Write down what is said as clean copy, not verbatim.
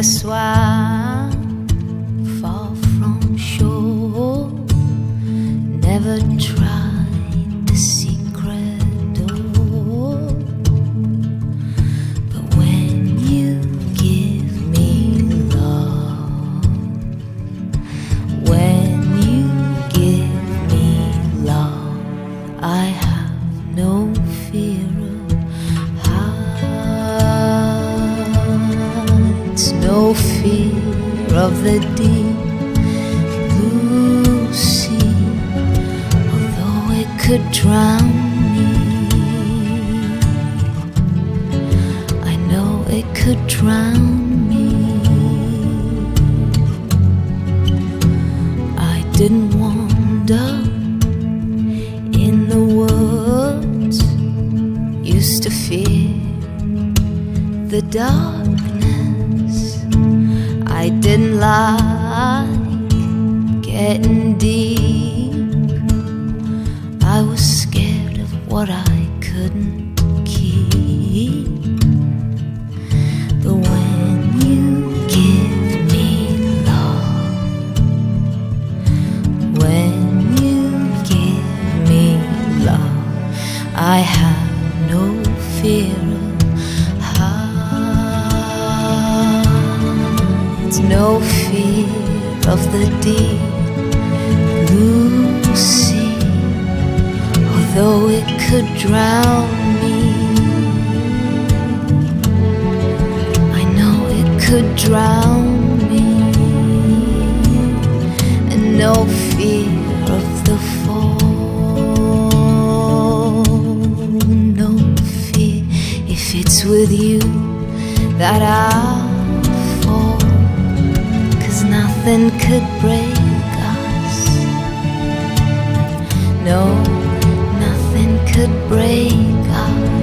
never swam far from shore, never tried the secret door. But when you give me love, when you give me love, I have no fear of heights, no fear of the deep blue sea, although it could drown me. I know it could drown me. I didn't wander in the woods, used to fear the darkness. I didn't like getting deep. I was scared of what I couldn't keep. But when you give me love, when you give me love, I have no fear of heights, no fear of the deep blue sea, although it could drown me. I know it could drown me. And no fear of the fall, no fear if it's with you that I'll fall, 'cause nothing could break us. No, nothing could break us.